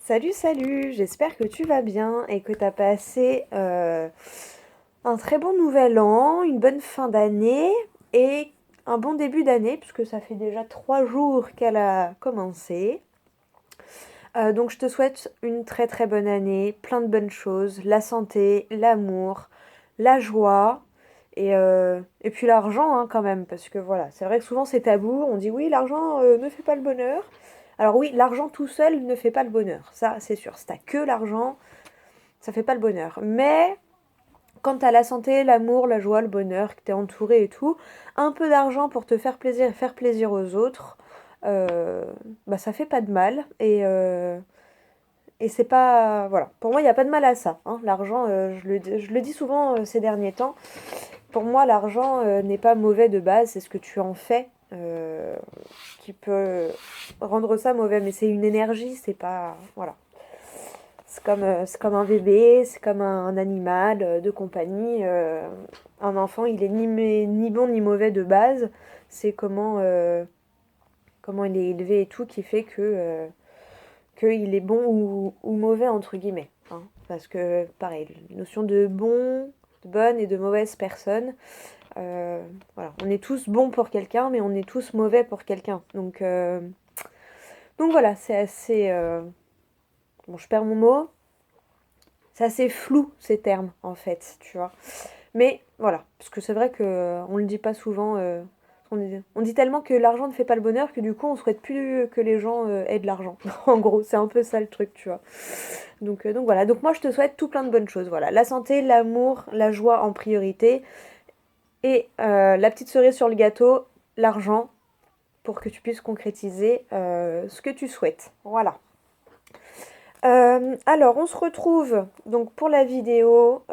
Salut, salut, j'espère que tu vas bien et que tu as passé un très bon nouvel an, une bonne fin d'année et un bon début d'année puisque ça fait déjà 3 jours qu'elle a commencé. Donc je te souhaite une très très bonne année, plein de bonnes choses, la santé, l'amour, la joie et puis l'argent hein, quand même parce que voilà, c'est vrai que souvent c'est tabou, on dit oui l'argent ne fait pas le bonheur. Alors oui, l'argent tout seul ne fait pas le bonheur, ça c'est sûr. Si t'as que l'argent, ça fait pas le bonheur. Mais quand t'as la santé, l'amour, la joie, le bonheur, que t'es entouré et tout, un peu d'argent pour te faire plaisir et faire plaisir aux autres, euh, bah ça fait pas de mal. Et c'est pas... Voilà. Pour moi, il n'y a pas de mal à ça, hein. L'argent, je le dis souvent ces derniers temps, pour moi, l'argent n'est pas mauvais de base, c'est ce que tu en fais qui peut rendre ça mauvais. Mais c'est une énergie, c'est pas... Voilà. C'est comme un bébé, c'est comme un animal de compagnie. Un enfant, il est ni bon ni mauvais de base. C'est comment il est élevé et tout qui fait qu'il est bon ou mauvais, entre guillemets, hein. Parce que, pareil, la notion de bon, de bonne et de mauvaise personne, euh, voilà. On est tous bons pour quelqu'un, mais on est tous mauvais pour quelqu'un. Donc voilà, c'est assez... Bon, je perds mon mot. C'est assez flou ces termes en fait, tu vois. Mais voilà, parce que c'est vrai que on le dit pas souvent. On dit tellement que l'argent ne fait pas le bonheur que du coup on souhaite plus que les gens aient de l'argent. En gros, c'est un peu ça le truc, tu vois. Donc voilà. Donc moi je te souhaite tout plein de bonnes choses. Voilà, la santé, l'amour, la joie en priorité et la petite cerise sur le gâteau, l'argent pour que tu puisses concrétiser ce que tu souhaites. Voilà. Alors, on se retrouve donc pour la vidéo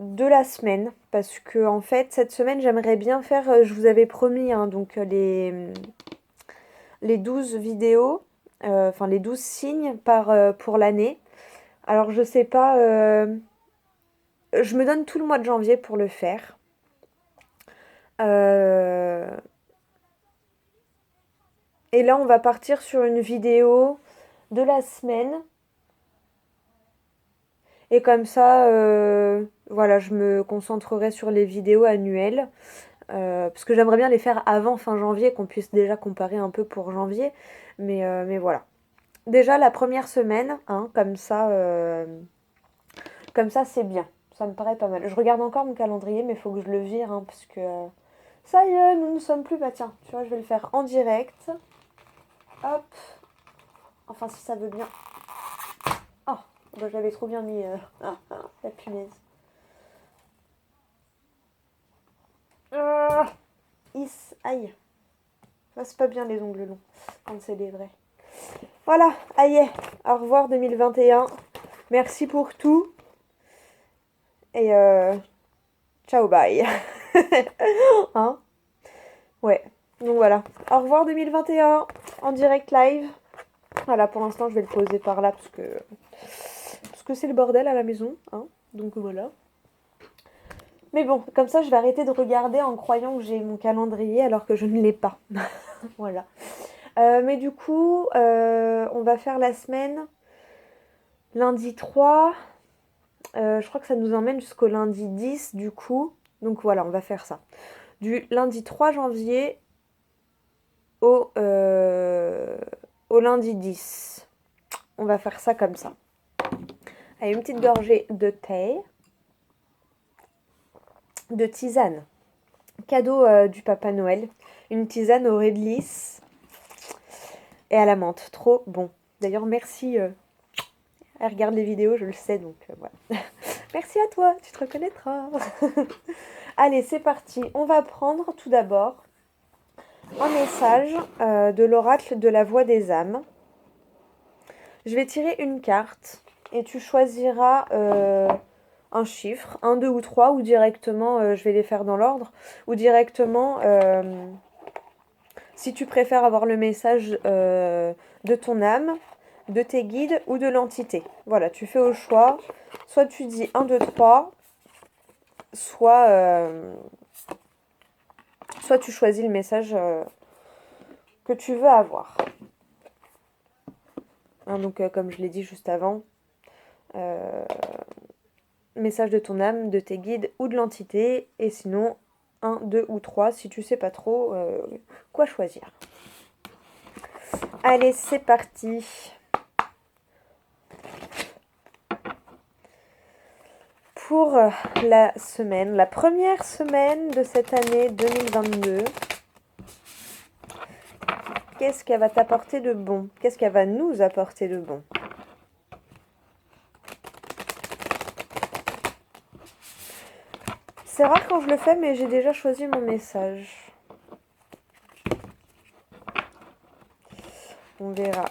de la semaine parce que en fait cette semaine j'aimerais bien faire, je vous avais promis hein, donc les 12 vidéos, enfin les 12 signes pour l'année. Alors je sais pas, je me donne tout le mois de janvier pour le faire. Euh, et là on va partir sur une vidéo de la semaine. Et comme ça, voilà, je me concentrerai sur les vidéos annuelles. Parce que j'aimerais bien les faire avant fin janvier, qu'on puisse déjà comparer un peu pour janvier. Mais voilà. Déjà la première semaine, hein, comme ça c'est bien. Ça me paraît pas mal. Je regarde encore mon calendrier, mais il faut que je le vire, hein, parce que ça y est, nous ne sommes plus. Bah tiens, tu vois, je vais le faire en direct. Hop. Enfin, si ça veut bien. Oh, bah, je l'avais trop bien mis, la punaise. Ah, aïe. Ça, c'est pas bien les ongles longs, quand c'est des vrais. Voilà, aïe. Au revoir 2021. Merci pour tout. Et ciao, bye. Hein? Ouais. Donc voilà. Au revoir 2021 en direct live. Voilà, pour l'instant, je vais le poser par là parce que c'est le bordel à la maison, hein. Donc voilà. Mais bon, comme ça, je vais arrêter de regarder en croyant que j'ai mon calendrier alors que je ne l'ai pas. Voilà. Mais du coup, on va faire la semaine lundi 3. Je crois que ça nous emmène jusqu'au lundi 10 du coup. Donc voilà, on va faire ça. Du lundi 3 janvier au, euh, au lundi 10. On va faire ça comme ça. Allez, une petite gorgée de thé, de tisane. Cadeau du Papa Noël. Une tisane au réglisse et à la menthe. Trop bon. D'ailleurs, merci. Elle regarde les vidéos, je le sais, donc voilà. Merci à toi, tu te reconnaîtras. Allez, c'est parti. On va prendre tout d'abord un message de l'oracle de la voix des âmes. Je vais tirer une carte et tu choisiras un chiffre, un, deux ou trois, ou directement, je vais les faire dans l'ordre, ou directement, si tu préfères avoir le message de ton âme, de tes guides ou de l'entité. Voilà, tu fais au choix. Soit tu dis un, 2, 3, soit tu choisis le message que tu veux avoir. Hein, donc, comme je l'ai dit juste avant, euh, message de ton âme, de tes guides ou de l'entité. Et sinon, un, deux ou trois, si tu sais pas trop quoi choisir. Allez, c'est parti. Pour la semaine, la première semaine de cette année 2022, qu'est-ce qu'elle va t'apporter de bon? Qu'est-ce qu'elle va nous apporter de bon? C'est rare quand je le fais, mais j'ai déjà choisi mon message. On verra.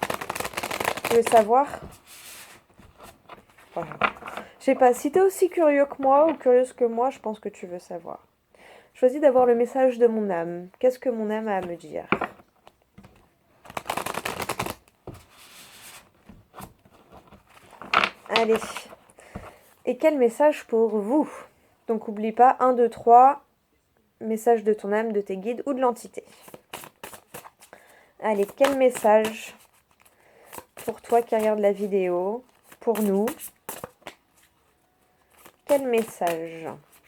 Tu veux savoir? Voilà. Je sais pas, si t'es aussi curieux que moi ou curieuse que moi, je pense que tu veux savoir. Choisis d'avoir le message de mon âme. Qu'est-ce que mon âme a à me dire? Allez. Et quel message pour vous? Donc oublie pas, 1, 2, 3, message de ton âme, de tes guides ou de l'entité. Allez, quel message pour toi qui regarde la vidéo? Pour nous? Quel message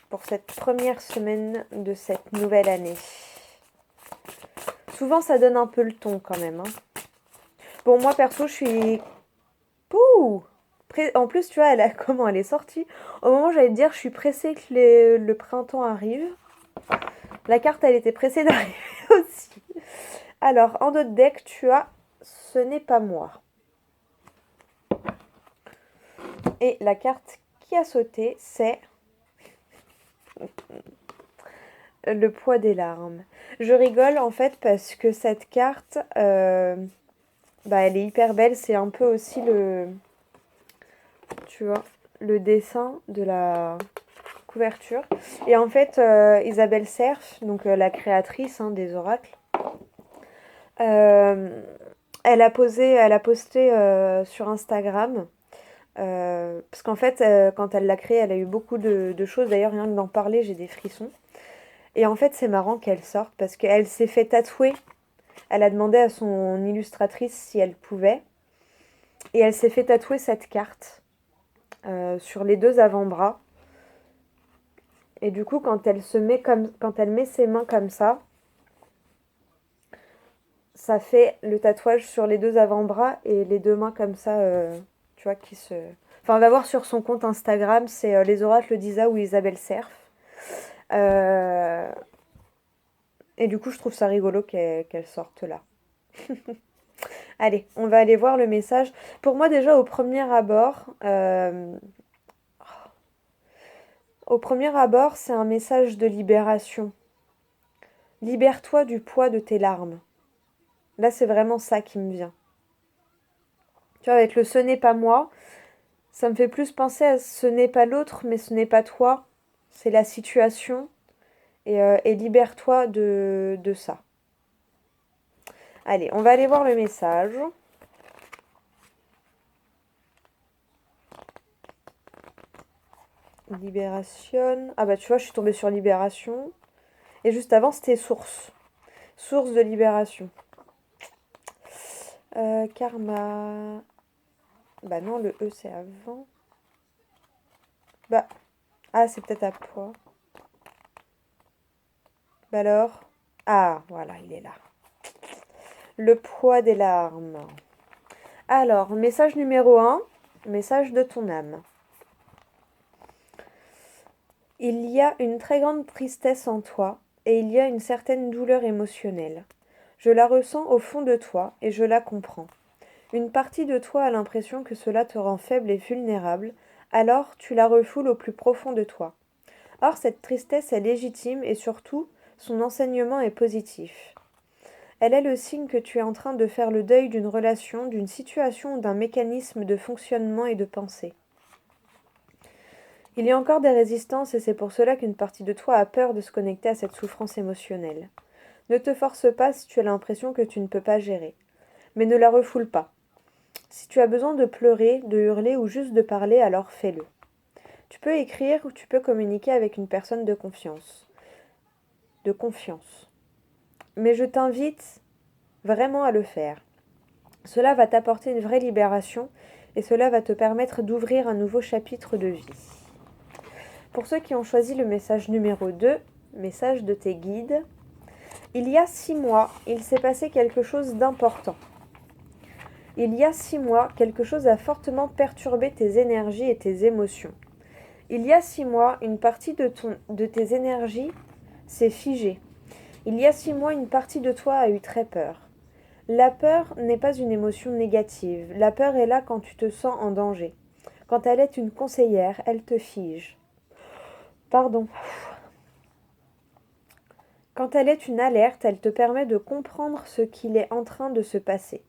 pour cette première semaine de cette nouvelle année? Souvent, ça donne un peu le ton quand même. Hein. Bon, moi, perso, je suis... Pouh En plus, tu vois, comment elle est sortie. Au moment où j'allais te dire, je suis pressée que le printemps arrive. La carte, elle était pressée d'arriver aussi. Alors, en d'autres deck, tu as Ce n'est pas moi. Et la carte qui a sauté, c'est Le poids des larmes. Je rigole en fait parce que cette carte, elle est hyper belle. C'est un peu aussi tu vois, le dessin de la couverture. Et en fait, Isabelle Serf, donc la créatrice des oracles, elle a posté sur Instagram. Parce qu'en fait, quand elle l'a créé, elle a eu beaucoup de choses. D'ailleurs, rien que d'en parler, j'ai des frissons. Et en fait, c'est marrant qu'elle sorte parce qu'elle s'est fait tatouer. Elle a demandé à son illustratrice si elle pouvait. Et elle s'est fait tatouer cette carte sur les 2 avant-bras. Et du coup, quand elle met ses mains comme ça fait le tatouage sur les 2 avant-bras et les 2 mains comme ça, tu vois, qui se... Enfin, on va voir sur son compte Instagram, c'est Les Oracles d'Isa ou Isabelle Serf. Et du coup, je trouve ça rigolo qu'elle sorte là. Allez, on va aller voir le message. Pour moi, déjà, au premier abord, c'est un message de libération. Libère-toi du poids de tes larmes. Là, c'est vraiment ça qui me vient. Tu vois, avec le ce n'est pas moi, ça me fait plus penser à ce n'est pas l'autre, mais ce n'est pas toi. C'est la situation. Et libère-toi de ça. Allez, on va aller voir le message. Libération. Ah bah tu vois, je suis tombée sur libération. Et juste avant, c'était source. Source de libération. Karma. Bah non, le E c'est avant. Bah. Ah, c'est peut-être à poids. Bah alors. Ah, voilà, il est là. Le poids des larmes. Alors, message numéro 1. Message de ton âme. Il y a une très grande tristesse en toi et il y a une certaine douleur émotionnelle. Je la ressens au fond de toi et je la comprends. Une partie de toi a l'impression que cela te rend faible et vulnérable, alors tu la refoules au plus profond de toi. Or, cette tristesse est légitime et surtout, son enseignement est positif. Elle est le signe que tu es en train de faire le deuil d'une relation, d'une situation ou d'un mécanisme de fonctionnement et de pensée. Il y a encore des résistances et c'est pour cela qu'une partie de toi a peur de se connecter à cette souffrance émotionnelle. Ne te force pas si tu as l'impression que tu ne peux pas gérer. Mais ne la refoule pas. Si tu as besoin de pleurer, de hurler ou juste de parler, alors fais-le. Tu peux écrire ou tu peux communiquer avec une personne de confiance. Mais je t'invite vraiment à le faire. Cela va t'apporter une vraie libération et cela va te permettre d'ouvrir un nouveau chapitre de vie. Pour ceux qui ont choisi le message numéro 2, message de tes guides, il y a 6 mois, il s'est passé quelque chose d'important. Il y a 6 mois, quelque chose a fortement perturbé tes énergies et tes émotions. Il y a 6 mois, une partie de tes énergies s'est figée. Il y a 6 mois, une partie de toi a eu très peur. La peur n'est pas une émotion négative. La peur est là quand tu te sens en danger. Quand elle est une conseillère, elle te fige. Pardon. Quand elle est une alerte, elle te permet de comprendre ce qu'il est en train de se passer.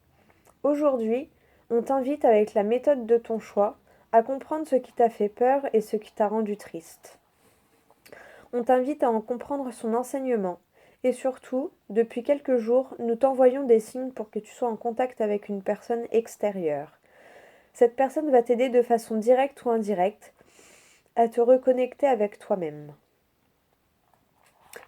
Aujourd'hui, on t'invite avec la méthode de ton choix à comprendre ce qui t'a fait peur et ce qui t'a rendu triste. On t'invite à en comprendre son enseignement. Et surtout, depuis quelques jours, nous t'envoyons des signes pour que tu sois en contact avec une personne extérieure. Cette personne va t'aider de façon directe ou indirecte à te reconnecter avec toi-même.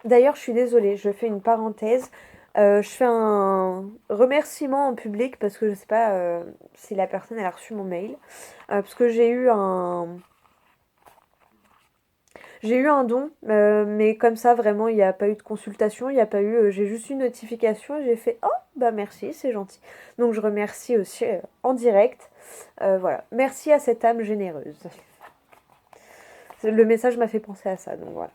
D'ailleurs, je suis désolée, je fais une parenthèse. Je fais un remerciement en public parce que je ne sais pas si la personne elle a reçu mon mail. Parce que j'ai eu un don, mais comme ça, vraiment, il n'y a pas eu de consultation, il n'y a pas eu... j'ai juste eu une notification et j'ai fait « Oh, bah merci, c'est gentil ». Donc je remercie aussi en direct. Voilà, merci à cette âme généreuse. Le message m'a fait penser à ça, donc voilà.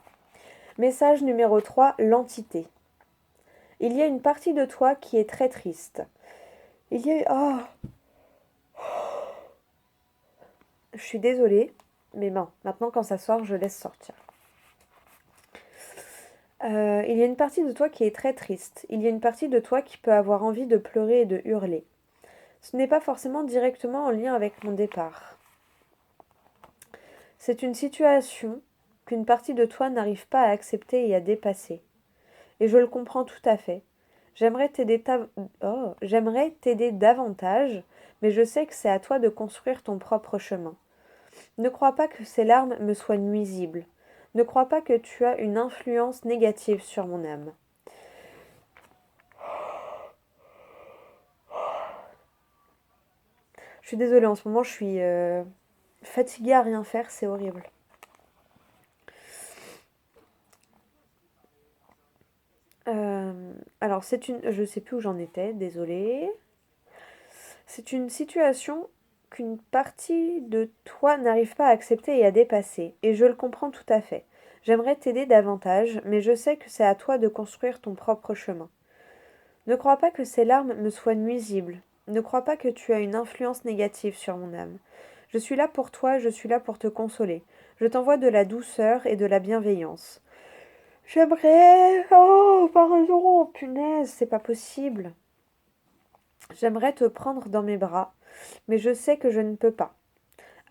Message numéro 3, l'entité. Il y a une partie de toi qui est très triste. Il y a... Oh, je suis désolée, mais non, maintenant quand ça sort, je laisse sortir. Il y a une partie de toi qui est très triste. Il y a une partie de toi qui peut avoir envie de pleurer et de hurler. Ce n'est pas forcément directement en lien avec mon départ. C'est une situation qu'une partie de toi n'arrive pas à accepter et à dépasser. Et je le comprends tout à fait. J'aimerais t'aider davantage, mais je sais que c'est à toi de construire ton propre chemin. Ne crois pas que ces larmes me soient nuisibles. Ne crois pas que tu as une influence négative sur mon âme. Je suis désolée, en ce moment je suis fatiguée à rien faire, c'est horrible. Alors je sais plus où j'en étais, désolée. C'est une situation qu'une partie de toi n'arrive pas à accepter et à dépasser, et je le comprends tout à fait. J'aimerais t'aider davantage, mais je sais que c'est à toi de construire ton propre chemin. Ne crois pas que ces larmes me soient nuisibles. Ne crois pas que tu as une influence négative sur mon âme. Je suis là pour toi, je suis là pour te consoler. Je t'envoie de la douceur et de la bienveillance. J'aimerais... Oh, pardon, punaise, c'est pas possible. J'aimerais te prendre dans mes bras, mais je sais que je ne peux pas.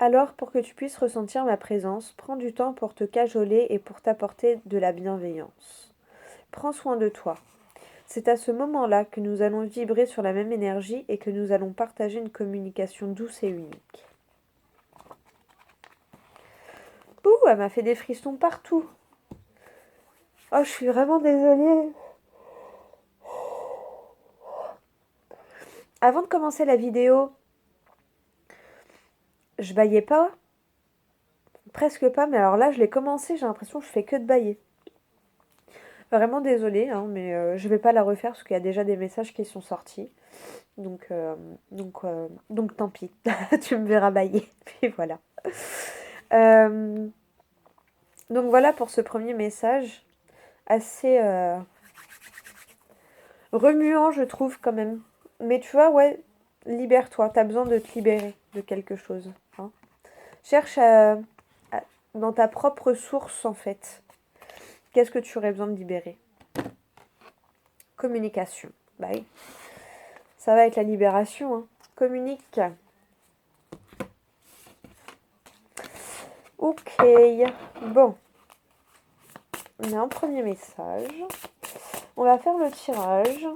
Alors, pour que tu puisses ressentir ma présence, prends du temps pour te cajoler et pour t'apporter de la bienveillance. Prends soin de toi. C'est à ce moment-là que nous allons vibrer sur la même énergie et que nous allons partager une communication douce et unique. Ouh, elle m'a fait des frissons partout. Oh, je suis vraiment désolée. Avant de commencer la vidéo, je baillais pas. Presque pas, mais alors là, je l'ai commencé, j'ai l'impression que je fais que de bailler. Vraiment désolée, hein, mais je vais pas la refaire parce qu'il y a déjà des messages qui sont sortis. Donc tant pis, tu me verras bailler. Puis voilà. Donc voilà pour ce premier message. Assez remuant, je trouve, quand même. Mais tu vois, ouais, libère-toi. T'as besoin de te libérer de quelque chose. Hein. Cherche dans ta propre source, en fait. Qu'est-ce que tu aurais besoin de libérer? Communication. Bah oui. Ça va avec la libération. Hein. Communique. Ok. Bon. On a un premier message. On va faire le tirage.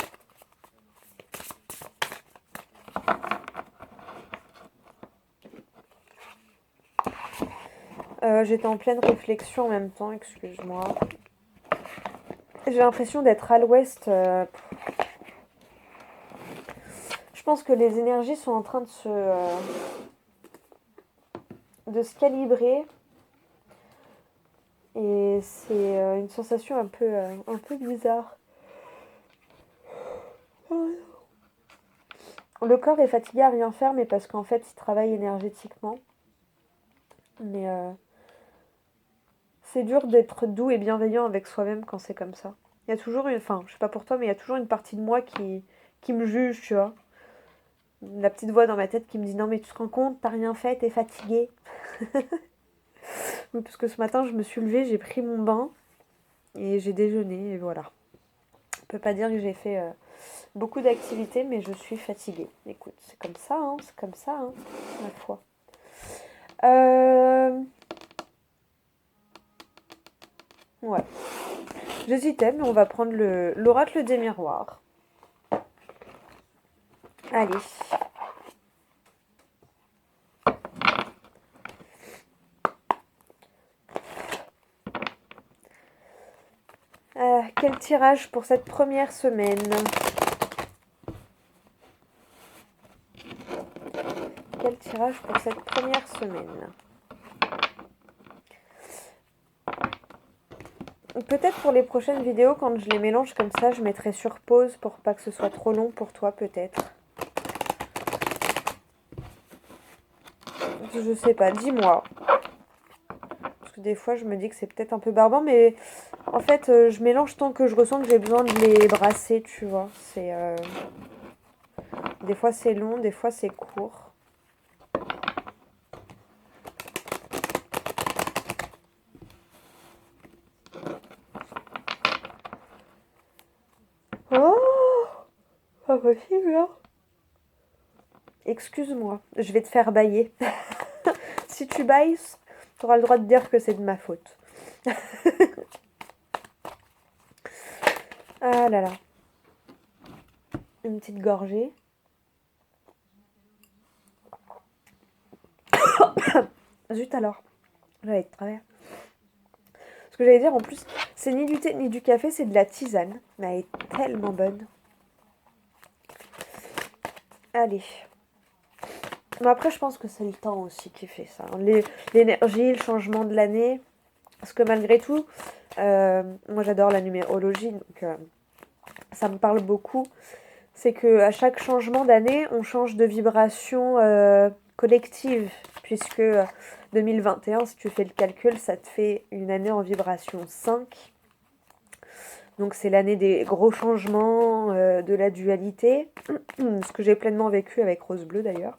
J'étais en pleine réflexion en même temps, excuse-moi. J'ai l'impression d'être à l'ouest. Je pense que les énergies sont en train de se calibrer. Et c'est une sensation un peu bizarre. Le corps est fatigué à rien faire, mais parce qu'en fait, il travaille énergétiquement. Mais c'est dur d'être doux et bienveillant avec soi-même quand c'est comme ça. Il y a toujours enfin, je sais pas pour toi, mais il y a toujours une partie de moi qui me juge, tu vois. La petite voix dans ma tête qui me dit non mais tu te rends compte, t'as rien fait, t'es fatiguée. Parce que ce matin, je me suis levée, j'ai pris mon bain et j'ai déjeuné et voilà. On peut pas dire que j'ai fait beaucoup d'activités, mais je suis fatiguée. Écoute, c'est comme ça, ma foi. Ouais. J'hésitais, mais on va prendre l'oracle des miroirs. Allez. Quel tirage pour cette première semaine? Quel tirage pour cette première semaine? Peut-être pour les prochaines vidéos, quand je les mélange comme ça, je mettrai sur pause pour pas que ce soit trop long pour toi, peut-être. Je sais pas, dis-moi. Parce que des fois, je me dis que c'est peut-être un peu barbant, mais en fait, je mélange tant que je ressens que j'ai besoin de les brasser, tu vois. Des fois, c'est long, des fois, c'est court. Oh, pas possible, hein. Excuse-moi, je vais te faire bailler. Si tu bailles, tu auras le droit de dire que c'est de ma faute. Ah là là. Une petite gorgée. Zut alors. J'allais de travers. Ce que j'allais dire en plus, c'est ni du thé ni du café, c'est de la tisane. Mais elle est tellement bonne. Allez. Mais après, je pense que c'est le temps aussi qui fait ça. L'énergie, le changement de l'année. Parce que malgré tout, moi j'adore la numérologie, donc ça me parle beaucoup. C'est qu'à chaque changement d'année, on change de vibration collective. Puisque 2021, si tu fais le calcul, ça te fait une année en vibration 5. Donc c'est l'année des gros changements, de la dualité. Ce que j'ai pleinement vécu avec Rose Bleue d'ailleurs.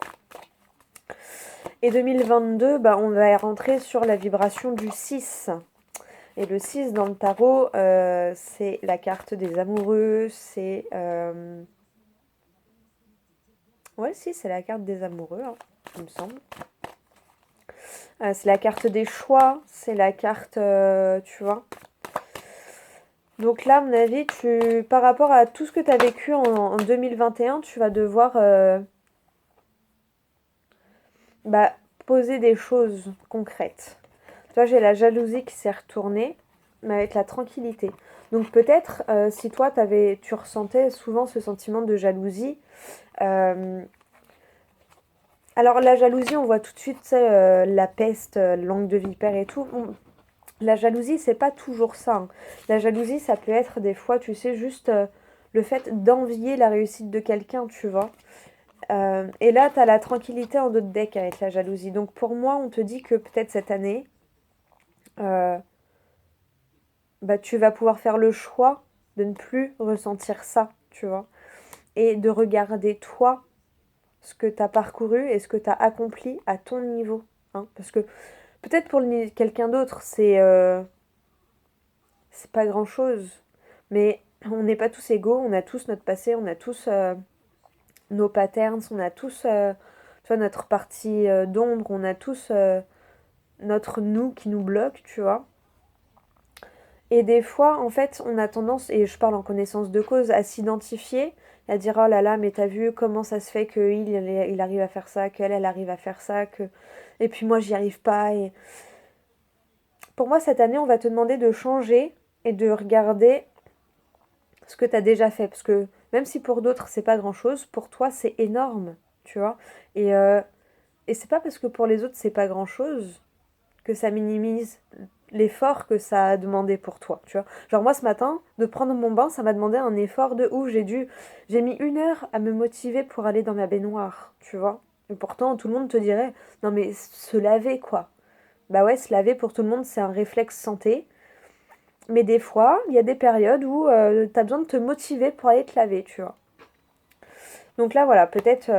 Et 2022, bah, on va rentrer sur la vibration du 6. Et le 6 dans le tarot, c'est la carte des amoureux, c'est... Ouais, si, c'est la carte des amoureux, hein, il me semble. C'est la carte des choix, c'est la carte, tu vois. Donc là, à mon avis, par rapport à tout ce que tu as vécu en 2021, tu vas devoir poser des choses concrètes. Toi, j'ai la jalousie qui s'est retournée, mais avec la tranquillité. Donc peut-être, si toi, tu ressentais souvent ce sentiment de jalousie. Alors la jalousie, on voit tout de suite, la peste, langue de vipère et tout. La jalousie, c'est pas toujours ça, hein. La jalousie, ça peut être des fois, tu sais, juste le fait d'envier la réussite de quelqu'un, tu vois. Et là, tu as la tranquillité en d'autres decks avec la jalousie. Donc pour moi, on te dit que peut-être cette année, euh, tu vas pouvoir faire le choix de ne plus ressentir ça, tu vois. Et de regarder toi, ce que tu as parcouru et ce que tu as accompli à ton niveau, hein. Parce que peut-être pour quelqu'un d'autre, c'est pas grand-chose. Mais on n'est pas tous égaux, on a tous notre passé, on a tous nos patterns, on a tous tu vois, notre partie d'ombre, on a tous notre nous qui nous bloque, tu vois. Et des fois, en fait, on a tendance, et je parle en connaissance de cause, à s'identifier, à dire oh là là, mais t'as vu comment ça se fait qu'il arrive à faire ça, qu'elle elle arrive à faire ça, que et puis moi j'y arrive pas. Et pour moi, cette année, on va te demander de changer et de regarder ce que tu as déjà fait. Parce que Même si pour d'autres, c'est pas grand-chose, pour toi, c'est énorme, tu vois. Et, et c'est pas parce que pour les autres, c'est pas grand-chose que ça minimise l'effort que ça a demandé pour toi, tu vois. Genre moi ce matin, de prendre mon bain, ça m'a demandé un effort de ouf. J'ai mis 1 heure à me motiver pour aller dans ma baignoire, tu vois. Et pourtant, tout le monde te dirait, non mais se laver quoi. Bah ouais, se laver pour tout le monde, c'est un réflexe santé. Mais des fois, il y a des périodes où t'as besoin de te motiver pour aller te laver, tu vois. Donc là, voilà, peut-être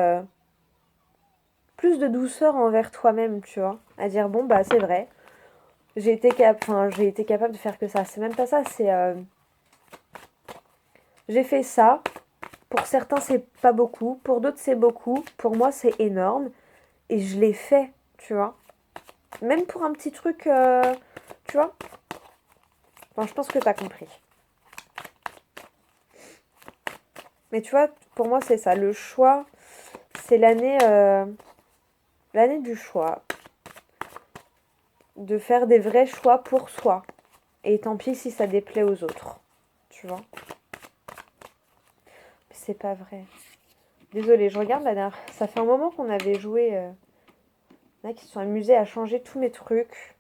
plus de douceur envers toi-même, tu vois. À dire, bon, bah c'est vrai, j'ai été capable de faire que ça. C'est même pas ça, c'est... j'ai fait ça. Pour certains, c'est pas beaucoup. Pour d'autres, c'est beaucoup. Pour moi, c'est énorme. Et je l'ai fait, tu vois. Même pour un petit truc, tu vois. Enfin, je pense que t'as compris. Mais tu vois, pour moi, c'est ça. Le choix, c'est l'année du choix. De faire des vrais choix pour soi. Et tant pis si ça déplaît aux autres. Tu vois. C'est pas vrai. Désolée, je regarde la dernière. Ça fait un moment qu'on avait joué. Il y en a qui se sont amusés à changer tous mes trucs.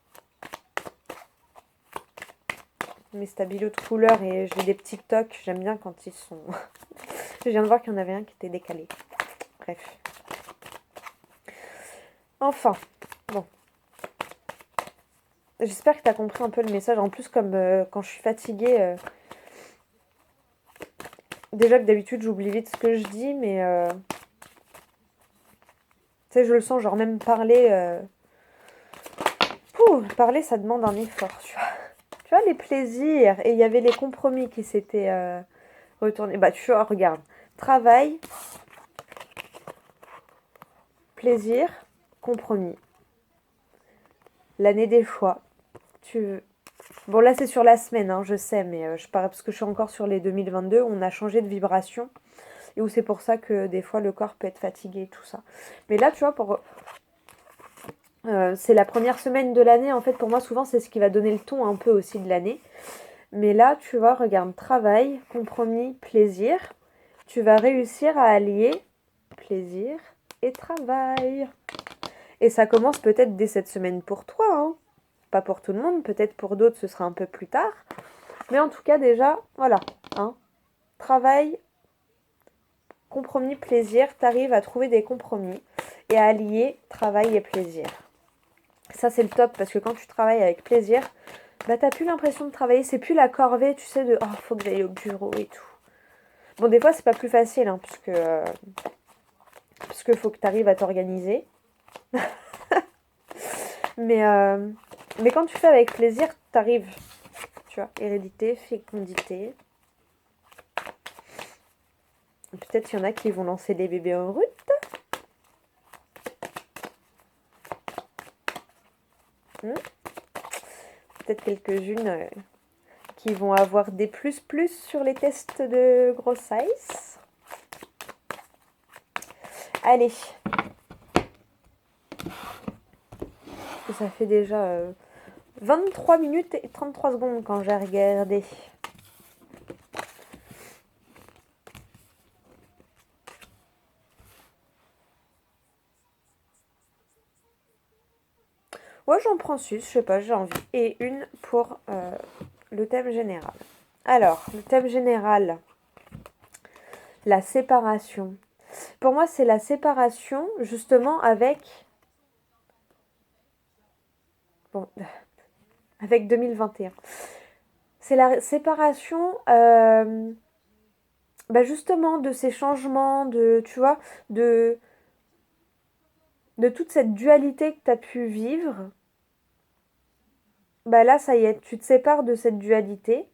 Mes stabilos de couleurs et j'ai des petits tocs. J'aime bien quand ils sont. Je viens de voir qu'il y en avait un qui était décalé. Bref. Enfin. Bon. J'espère que tu as compris un peu le message. En plus, comme quand je suis fatiguée. Déjà que d'habitude, j'oublie vite ce que je dis, mais. Tu sais, je le sens, genre même parler. Parler, ça demande un effort, tu vois. Tu vois, les plaisirs. Et il y avait les compromis qui s'étaient retournés. Bah, tu vois, regarde. Travail, plaisir, compromis. L'année des choix. Tu... Bon, là, c'est sur la semaine, hein, je sais, mais je parle parce que je suis encore sur les 2022. On a changé de vibration. Et où c'est pour ça que des fois, le corps peut être fatigué et tout ça. Mais là, tu vois, c'est la première semaine de l'année. En fait, pour moi, souvent, c'est ce qui va donner le ton un peu aussi de l'année. Mais là, tu vois, regarde, travail, compromis, plaisir. Tu vas réussir à allier plaisir et travail. Et ça commence peut-être dès cette semaine pour toi, hein. Pas pour tout le monde, peut-être pour d'autres ce sera un peu plus tard. Mais en tout cas déjà, voilà, hein. Travail, compromis, plaisir, t'arrives à trouver des compromis et à allier travail et plaisir. Ça c'est le top parce que quand tu travailles avec plaisir, bah t'as plus l'impression de travailler, c'est plus la corvée, tu sais, de oh faut que j'aille au bureau et tout. Bon des fois c'est pas plus facile, hein, parce que faut que t'arrives à t'organiser. Mais quand tu fais avec plaisir, t'arrives. Tu vois, hérédité, fécondité. Peut-être qu'il y en a qui vont lancer des bébés en route. Peut-être quelques-unes qui vont avoir des plus sur les tests de grossesse. Allez. Ça fait déjà 23 minutes et 33 secondes quand j'ai regardé. Ouais, j'en prends 6, je sais pas, j'ai envie. Et une pour le thème général. Alors, le thème général, la séparation. Pour moi, c'est la séparation, justement, avec 2021. C'est la séparation, justement, de ces changements, tu vois, de toute cette dualité que tu as pu vivre. Bah là, ça y est, tu te sépares de cette dualité.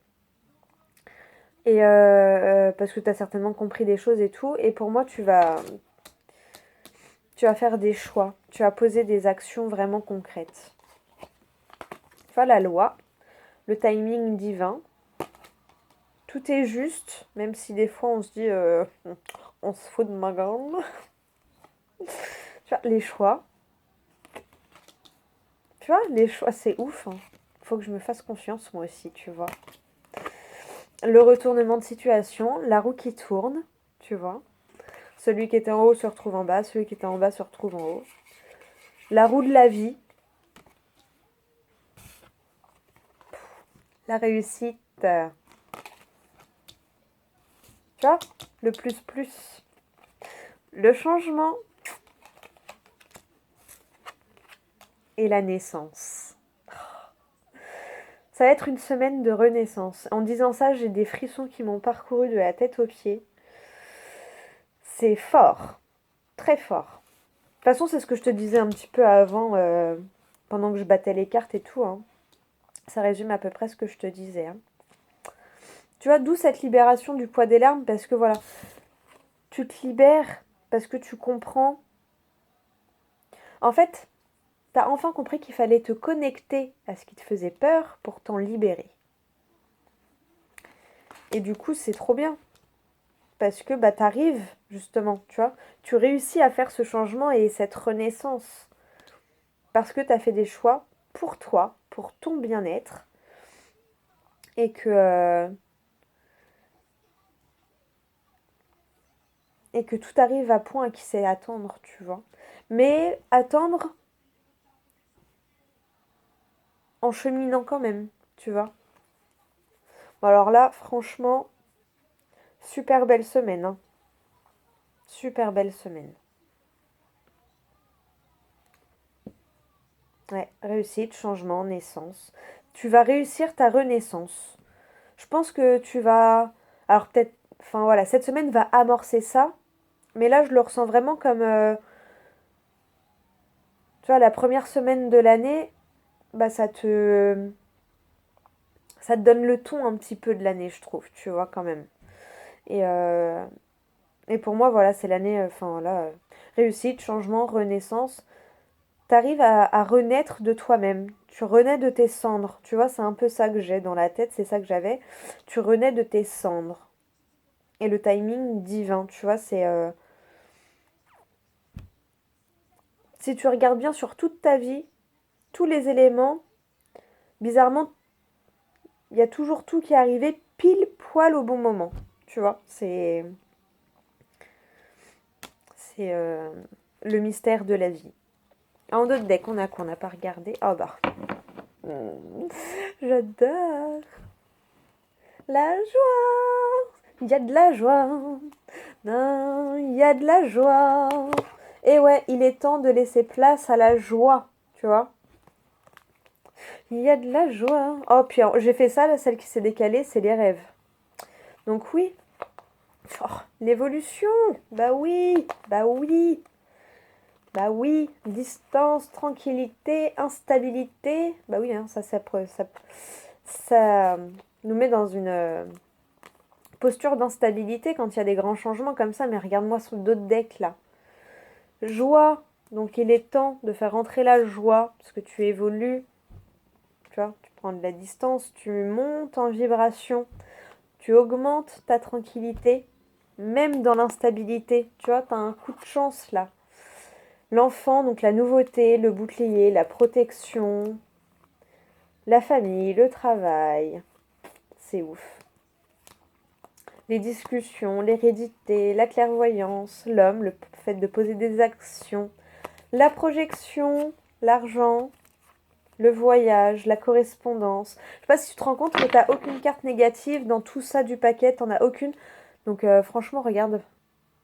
Et parce que tu as certainement compris des choses et tout. Et pour moi, tu vas faire des choix. Tu vas poser des actions vraiment concrètes. Tu vois, la loi, le timing divin. Tout est juste, même si des fois on se dit on se fout de ma gueule. Tu vois, les choix. Tu vois, les choix, c'est ouf, hein. Faut que je me fasse confiance moi aussi, tu vois. le retournement de situation, la roue qui tourne, tu vois. Celui qui était en haut se retrouve en bas, celui qui était en bas se retrouve en haut. La roue de la vie, la réussite, tu vois, le plus, le changement et la naissance. Ça va être une semaine de renaissance. En disant ça, j'ai des frissons qui m'ont parcouru de la tête aux pieds. C'est fort, très fort. De toute façon, c'est ce que je te disais un petit peu avant, pendant que je battais les cartes et tout. Hein. Ça résume à peu près ce que je te disais. Hein. Tu vois, d'où cette libération du poids des larmes, parce que voilà, tu te libères, parce que tu comprends. En fait, tu as enfin compris qu'il fallait te connecter à ce qui te faisait peur pour t'en libérer. Et du coup, c'est trop bien. Parce que bah, tu arrives, justement, tu vois. Tu réussis à faire ce changement et cette renaissance. Parce que tu as fait des choix pour toi, pour ton bien-être. Et que tout arrive à point qui sait attendre, tu vois. Mais attendre en cheminant quand même, tu vois. Bon, alors là, franchement, super belle semaine. Hein. Super belle semaine. Ouais, réussite, changement, naissance. Tu vas réussir ta renaissance. Je pense que tu vas... Alors peut-être... Enfin voilà, cette semaine va amorcer ça. Mais là, je le ressens vraiment comme... tu vois, la première semaine de l'année, bah ça te donne le ton un petit peu de l'année, je trouve, tu vois, quand même. Et, euh, et pour moi, voilà, c'est l'année... Enfin là, réussite, changement, renaissance. T'arrives à renaître de toi-même. Tu renais de tes cendres. Tu vois, c'est un peu ça que j'ai dans la tête, c'est ça que j'avais. Tu renais de tes cendres. Et le timing divin, tu vois, c'est... si tu regardes bien sur toute ta vie, tous les éléments, bizarrement, il y a toujours tout qui est arrivé pile poil au bon moment. Tu vois, c'est le mystère de la vie. En d'autres decks, on a quoi? On n'a pas regardé. Oh bah. J'adore. La joie. Il y a de la joie. Non, il y a de la joie. Et ouais, il est temps de laisser place à la joie. Tu vois? Il y a de la joie. Oh, puis j'ai fait ça, là, celle qui s'est décalée, c'est les rêves. Donc oui. Oh, l'évolution. Bah oui. Bah oui. Bah oui. Distance, tranquillité, instabilité. Bah oui, hein, ça nous met dans une posture d'instabilité quand il y a des grands changements comme ça. Mais regarde-moi sur d'autres decks là. Joie. Donc il est temps de faire entrer la joie parce que tu évolues. Tu vois, tu prends de la distance, tu montes en vibration, tu augmentes ta tranquillité, même dans l'instabilité. Tu vois, tu as un coup de chance là. L'enfant, donc la nouveauté, le bouclier, la protection, la famille, le travail. C'est ouf. Les discussions, l'hérédité, la clairvoyance, l'homme, le fait de poser des actions, la projection, l'argent, le voyage, la correspondance. Je sais pas si tu te rends compte que tu n'as aucune carte négative dans tout ça du paquet, t'en as aucune. Donc franchement, regarde.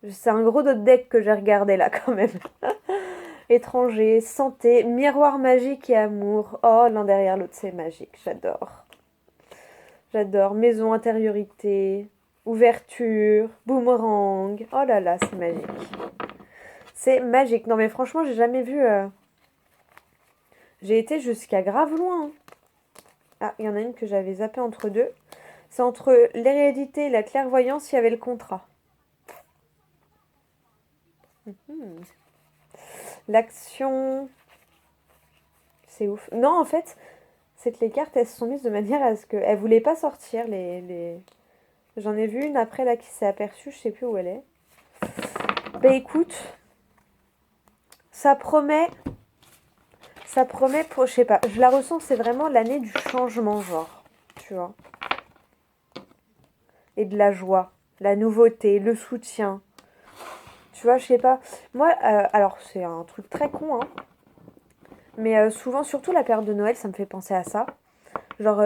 C'est un gros dos de deck que j'ai regardé là quand même. Étranger, santé, miroir magique et amour. Oh, l'un derrière l'autre, c'est magique. J'adore. J'adore. Maison, intériorité, ouverture, boomerang. Oh là là, c'est magique. C'est magique. Non mais franchement, j'ai jamais vu... J'ai été jusqu'à grave loin. Hein. Ah, il y en a une que j'avais zappée entre deux. C'est entre l'hérédité et la clairvoyance, il y avait le contrat. L'action... C'est ouf. Non, en fait, c'est que les cartes, elles se sont mises de manière à ce qu'elles voulaient pas sortir. J'en ai vu une après, là, qui s'est aperçue. Je sais plus où elle est. Bah écoute, ça promet... Ça promet pour... Je sais pas, je la ressens, c'est vraiment l'année du changement, genre. Tu vois. et de la joie, la nouveauté, le soutien. Tu vois, je sais pas. Moi, alors c'est un truc très con, hein, mais souvent, surtout la période de Noël, ça me fait penser à ça. Genre,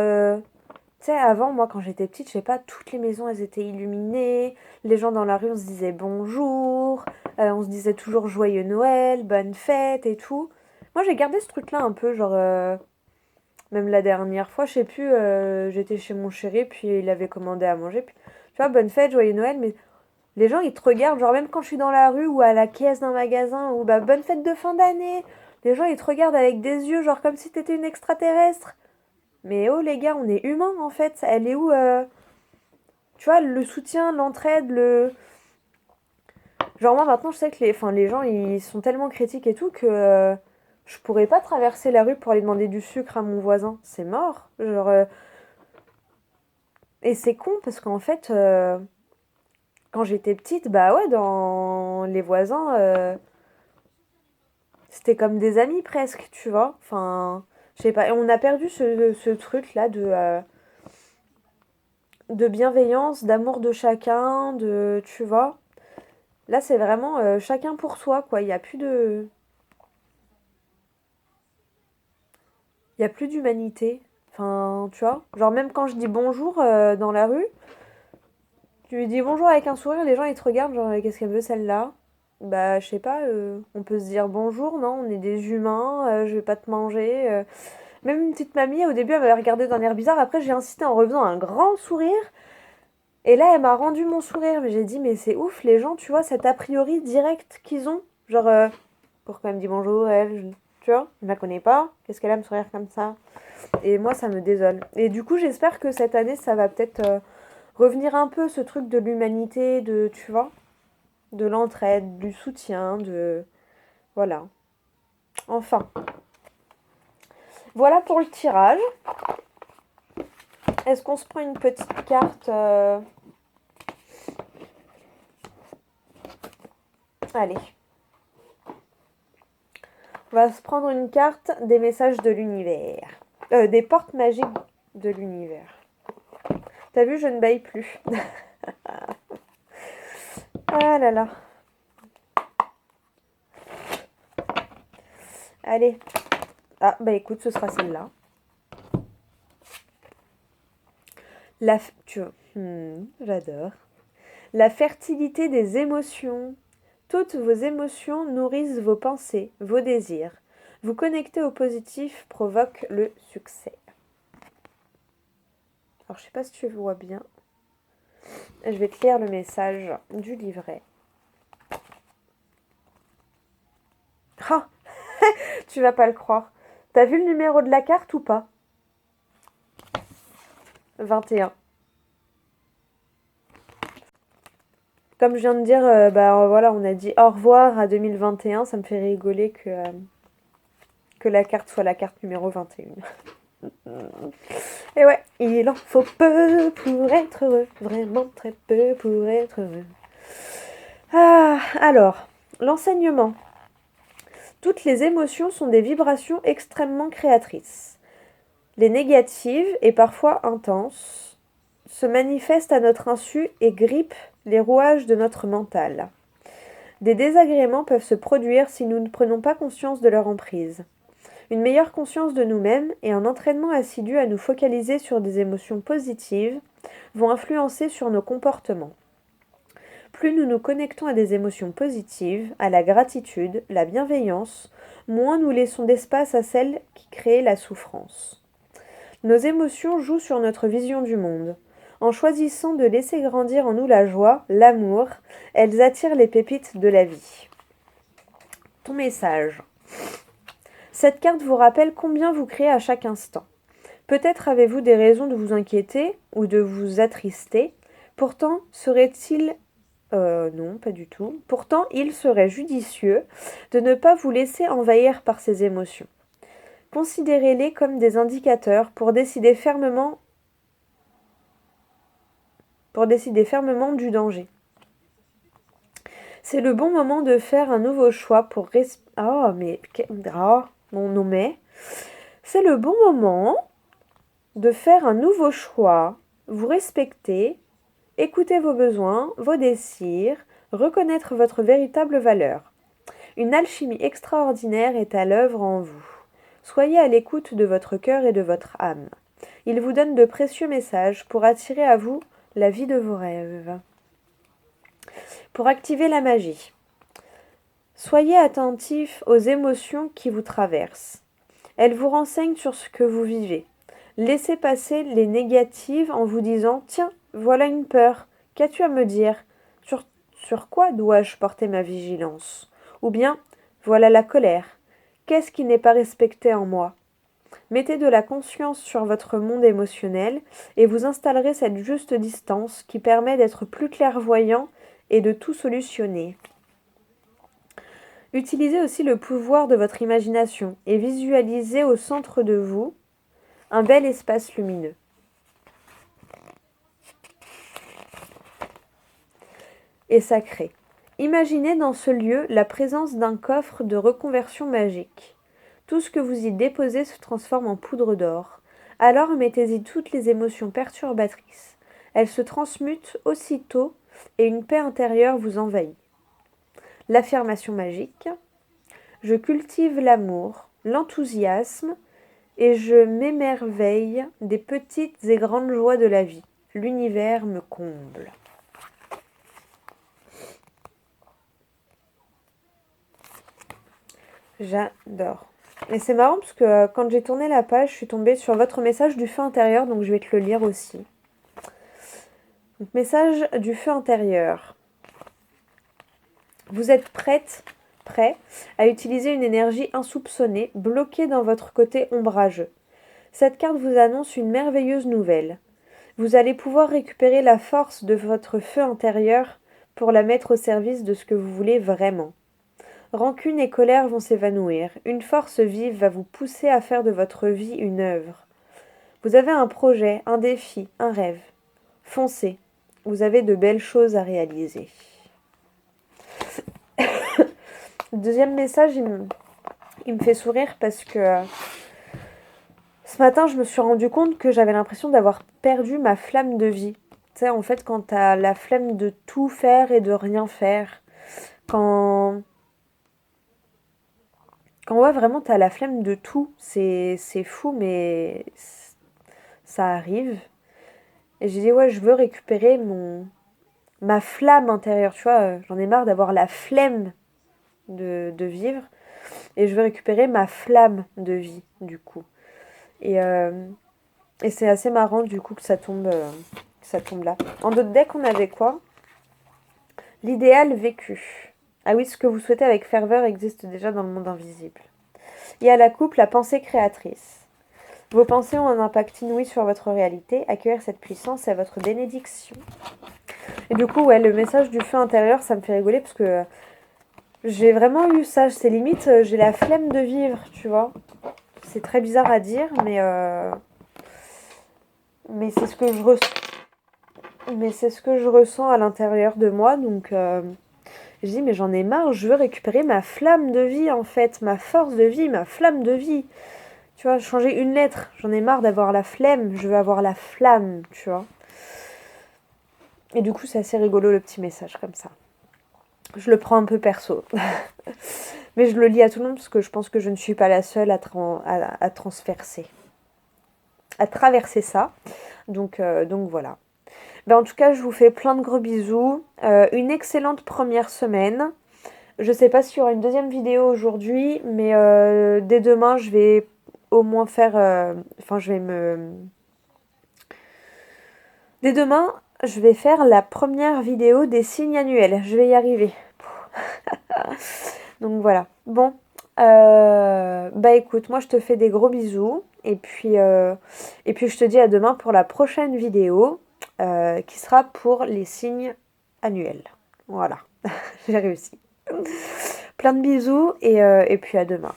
tu sais, avant, moi, quand j'étais petite, je sais pas, toutes les maisons, elles étaient illuminées. Les gens dans la rue, on se disait bonjour. On se disait toujours joyeux Noël, bonne fête et tout. Moi, j'ai gardé ce truc-là un peu, genre, même la dernière fois, je sais plus, j'étais chez mon chéri, puis il avait commandé à manger. Puis, tu vois, bonne fête, joyeux Noël, mais les gens, ils te regardent, genre, même quand je suis dans la rue ou à la caisse d'un magasin, ou bah, bonne fête de fin d'année. Les gens, ils te regardent avec des yeux, genre, comme si t'étais une extraterrestre. Mais oh les gars, on est humains en fait. Elle est où tu vois, le soutien, l'entraide, le. Genre moi maintenant je sais que enfin, les gens ils sont tellement critiques et tout que je pourrais pas traverser la rue pour aller demander du sucre à mon voisin. C'est mort. Genre, et c'est con parce qu'en fait, quand j'étais petite, bah ouais, dans les voisins, c'était comme des amis presque, tu vois. Enfin, je sais pas. Et on a perdu ce truc-là de bienveillance, d'amour de chacun, de, tu vois. Là, c'est vraiment chacun pour soi, quoi. Il y a plus d'humanité. Enfin, tu vois. Genre, même quand je dis bonjour dans la rue, tu lui dis bonjour avec un sourire, les gens, ils te regardent, genre, qu'est-ce qu'elle veut, celle-là? Bah, je sais pas, on peut se dire bonjour, non? On est des humains, je vais pas te manger. Même une petite mamie, au début, elle m'avait regardé d'un air bizarre. Après, j'ai insisté en refaisant un grand sourire. Et là, elle m'a rendu mon sourire. Mais j'ai dit, mais c'est ouf, les gens, tu vois, cet a priori direct qu'ils ont. Genre, pourquoi elle me dit bonjour, elle, tu vois, je ne la connais pas. Qu'est-ce qu'elle a à me sourire comme ça? Et moi, ça me désole. Et du coup, j'espère que cette année, ça va peut-être revenir un peu ce truc de l'humanité, de, tu vois, de l'entraide, du soutien, de... Voilà. Enfin. Voilà pour le tirage. Est-ce qu'on se prend une petite carte Allez. On va se prendre une carte des messages de l'univers. Des portes magiques de l'univers. T'as vu, je ne baille plus. Ah là là. Allez. Ah, bah écoute, ce sera celle-là. Tu vois, j'adore. La fertilité des émotions. Toutes vos émotions nourrissent vos pensées, vos désirs. Vous connecter au positif provoque le succès. Alors, je sais pas si tu vois bien. Je vais te lire le message du livret. Ah, tu vas pas le croire. T'as vu le numéro de la carte ou pas? 21. Comme je viens de dire, bah voilà, on a dit au revoir à 2021. Ça me fait rigoler que la carte soit la carte numéro 21. Et ouais, il en faut peu pour être heureux. Vraiment très peu pour être heureux. Ah, alors, l'enseignement. Toutes les émotions sont des vibrations extrêmement créatrices. Les négatives, et parfois intenses, se manifestent à notre insu et grippent les rouages de notre mental. Des désagréments peuvent se produire si nous ne prenons pas conscience de leur emprise. Une meilleure conscience de nous-mêmes et un entraînement assidu à nous focaliser sur des émotions positives vont influencer sur nos comportements. Plus nous nous connectons à des émotions positives, à la gratitude, la bienveillance, moins nous laissons d'espace à celles qui créent la souffrance. Nos émotions jouent sur notre vision du monde. En choisissant de laisser grandir en nous la joie, l'amour, elles attirent les pépites de la vie. Ton message. Cette carte vous rappelle combien vous créez à chaque instant. Peut-être avez-vous des raisons de vous inquiéter ou de vous attrister. Pourtant, non, pas du tout. Pourtant, il serait judicieux de ne pas vous laisser envahir par ces émotions. Considérez-les comme des indicateurs pour décider fermement du danger. C'est le bon moment de faire un nouveau choix pour C'est le bon moment de faire un nouveau choix. Vous respectez Écoutez vos besoins, vos désirs, reconnaître votre véritable valeur. Une alchimie extraordinaire est à l'œuvre en vous. Soyez à l'écoute de votre cœur et de votre âme. Il vous donne de précieux messages pour attirer à vous la vie de vos rêves. Pour activer la magie. Soyez attentif aux émotions qui vous traversent. Elles vous renseignent sur ce que vous vivez. Laissez passer les négatives en vous disant « Tiens, voilà une peur. Qu'as-tu à me dire ? Sur quoi dois-je porter ma vigilance ? Ou bien, voilà la colère. Qu'est-ce qui n'est pas respecté en moi ? Mettez de la conscience sur votre monde émotionnel et vous installerez cette juste distance qui permet d'être plus clairvoyant et de tout solutionner. Utilisez aussi le pouvoir de votre imagination et visualisez au centre de vous un bel espace lumineux. Et sacré. Imaginez dans ce lieu la présence d'un coffre de reconversion magique. Tout ce que vous y déposez se transforme en poudre d'or. Alors mettez-y toutes les émotions perturbatrices. Elles se transmutent aussitôt et une paix intérieure vous envahit. L'affirmation magique. Je cultive l'amour, l'enthousiasme et je m'émerveille des petites et grandes joies de la vie. L'univers me comble. J'adore. Et c'est marrant parce que quand j'ai tourné la page, je suis tombée sur votre message du feu intérieur, donc je vais te le lire aussi. Donc, message du feu intérieur. Vous êtes prêt à utiliser une énergie insoupçonnée, bloquée dans votre côté ombrageux. Cette carte vous annonce une merveilleuse nouvelle. Vous allez pouvoir récupérer la force de votre feu intérieur pour la mettre au service de ce que vous voulez vraiment. Rancune et colère vont s'évanouir. Une force vive va vous pousser à faire de votre vie une œuvre. Vous avez un projet, un défi, un rêve. Foncez. Vous avez de belles choses à réaliser. Le deuxième message, il me fait sourire parce que ce matin, je me suis rendu compte que j'avais l'impression d'avoir perdu ma flamme de vie. Tu sais, en fait, quand t'as la flemme de tout faire et de rien faire, quand ouais, vraiment, t'as la flemme de tout, c'est fou, mais ça arrive. Et j'ai dit, ouais, je veux récupérer ma flamme intérieure, tu vois, j'en ai marre d'avoir la flemme de vivre, et je veux récupérer ma flamme de vie, du coup. Et c'est assez marrant, du coup, que ça tombe là. En d'autres decks, on avait quoi ? L'idéal vécu. Ah oui, ce que vous souhaitez avec ferveur existe déjà dans le monde invisible. Et à la coupe, la pensée créatrice. Vos pensées ont un impact inouï sur votre réalité. Accueillir cette puissance est votre bénédiction. Et du coup, ouais, le message du feu intérieur, ça me fait rigoler parce que j'ai vraiment eu ça. C'est limite, j'ai la flemme de vivre, tu vois. C'est très bizarre à dire, mais c'est ce que je ressens. Mais c'est ce que je ressens à l'intérieur de moi, donc je dis mais j'en ai marre, je veux récupérer ma flamme de vie en fait, ma force de vie, ma flamme de vie. Tu vois, changer une lettre, j'en ai marre d'avoir la flemme, je veux avoir la flamme, tu vois. Et du coup, c'est assez rigolo le petit message comme ça. Je le prends un peu perso. Mais je le lis à tout le monde parce que je pense que je ne suis pas la seule à traverser ça. Donc voilà. Ben, en tout cas, je vous fais plein de gros bisous. Une excellente première semaine. Je sais pas s'il y aura une deuxième vidéo aujourd'hui, mais dès demain, je vais au moins faire... Dès demain, je vais faire la première vidéo des signes annuels. Je vais y arriver. Donc voilà. Bon. Bah écoute, moi je te fais des gros bisous. Et puis je te dis à demain pour la prochaine vidéo qui sera pour les signes annuels. Voilà. J'ai réussi. Plein de bisous et puis à demain.